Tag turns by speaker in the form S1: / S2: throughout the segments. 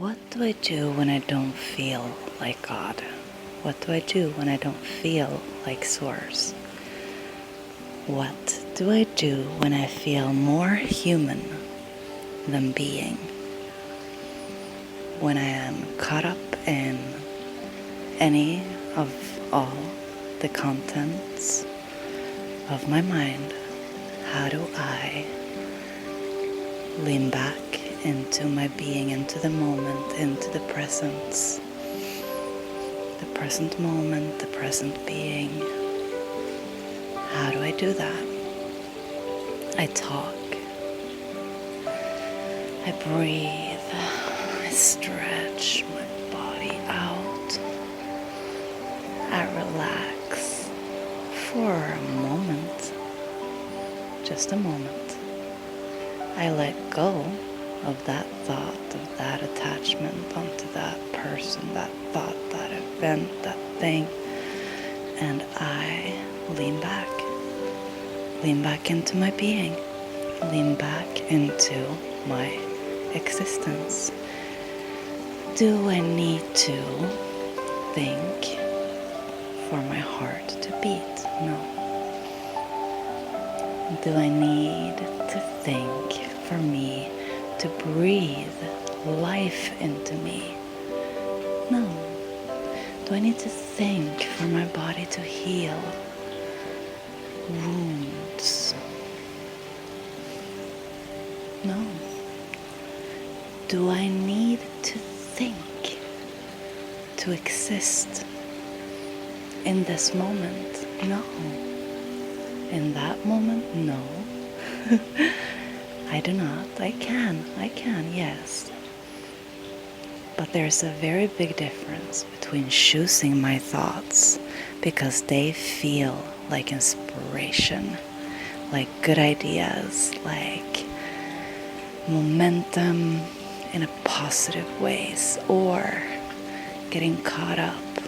S1: What do I do when I don't feel like God? What do I do when I don't feel like Source? What do I do when I feel more human than being? When I am caught up in any of all the contents of my mind, how do I lean back into my being, into the moment, into the presence, the present moment, the present being? How do I do that? I talk, I breathe, I stretch my body out, I relax for a moment, just a moment. I let go of that thought, of that attachment onto that person, that thought, that event, that thing, and I lean back into my being, lean back into my existence. Do I need to think for my heart to beat? No. Do I need to think for me to breathe life into me? No. Do I need to think for my body to heal wounds? No. Do I need to think to exist in this moment? No. In that moment? No. I do not. I can, yes. But there's a very big difference between choosing my thoughts because they feel like inspiration, like good ideas, like momentum in a positive ways, or getting caught up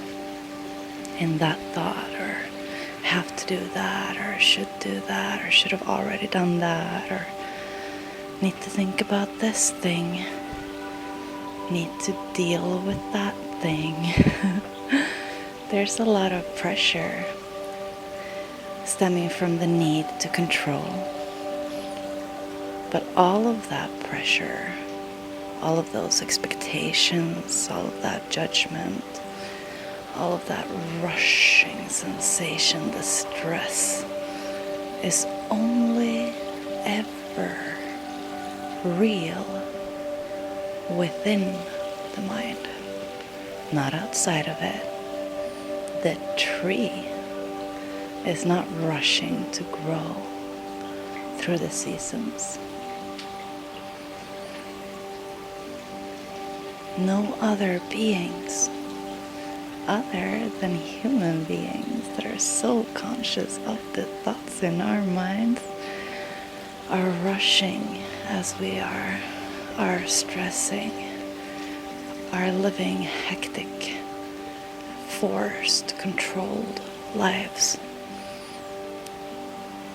S1: in that thought, or have to do that, or should do that, or should have already done that, or need to think about this thing, need to deal with that thing. There's a lot of pressure stemming from the need to control. But all of that pressure, all of those expectations, all of that judgment, all of that rushing sensation, the stress, is only ever real within the mind, not outside of it. The tree is not rushing to grow through the seasons. No other beings other than human beings that are so conscious of the thoughts in our minds are rushing as we are stressing, are living hectic, forced, controlled lives.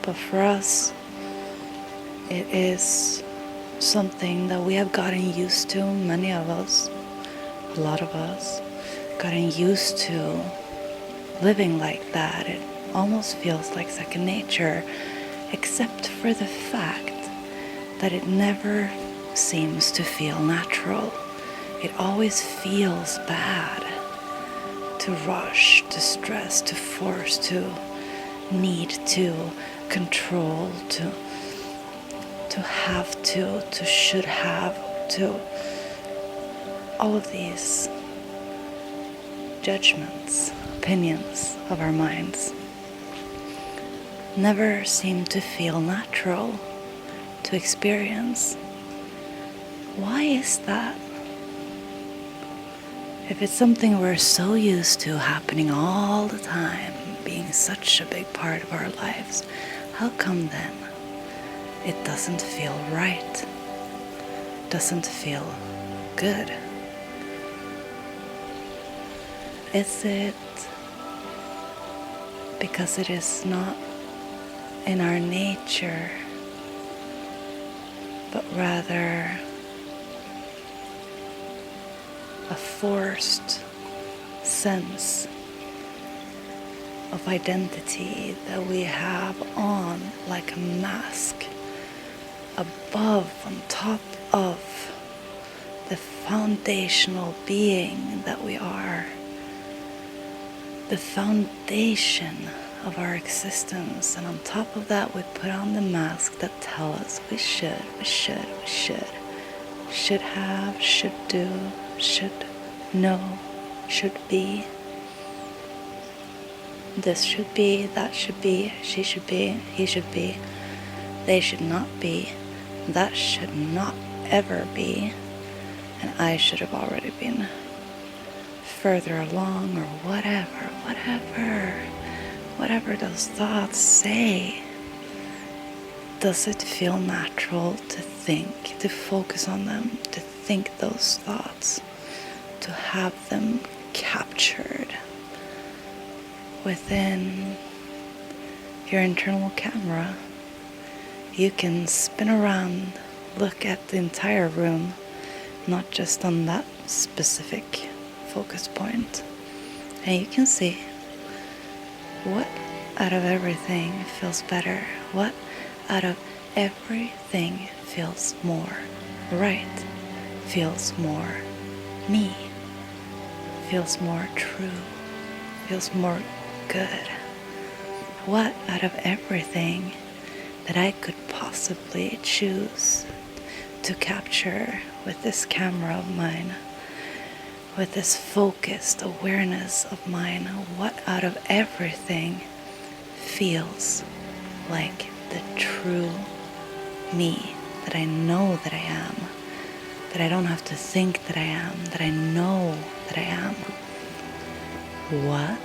S1: But for us, it is something that we have gotten used to, many of us, a lot of us, gotten used to living like that. It almost feels like second nature, except for the fact that it never seems to feel natural. It always feels bad to rush, to stress, to force, to need to control, to have to should have to. All of these judgments, opinions of our minds never seem to feel natural to experience. Why is that? If it's something we're so used to happening all the time, being such a big part of our lives, how come then it doesn't feel right, doesn't feel good? Is it because it is not in our nature, but rather a forced sense of identity that we have on like a mask above, on top of the foundational being that we are, the foundation of our existence. And on top of that, we put on the mask that tell us we should have, should do, should know, should be. This should be, that should be, she should be, he should be, they should not be, that should not ever be, and I should have already been further along, or whatever those thoughts say. Does it feel natural to think, to focus on them, to think those thoughts, to have them captured within your internal camera? You can spin around, look at the entire room, not just on that specific focus point, and you can see what out of everything feels better, what out of everything feels more right, feels more me, feels more true, feels more good. What out of everything that I could possibly choose to capture with this camera of mine, with this focused awareness of mine, what out of everything feels like the true me that I know that I am, that I don't have to think that I am, that I know that I am? What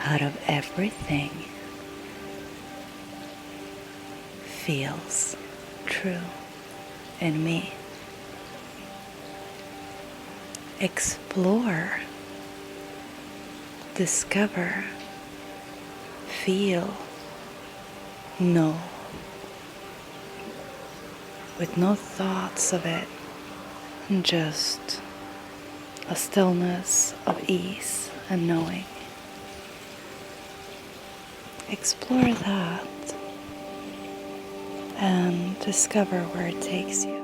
S1: out of everything feels true in me? Explore, discover, feel, know, with no thoughts of it, just a stillness of ease and knowing. Explore that and discover where it takes you.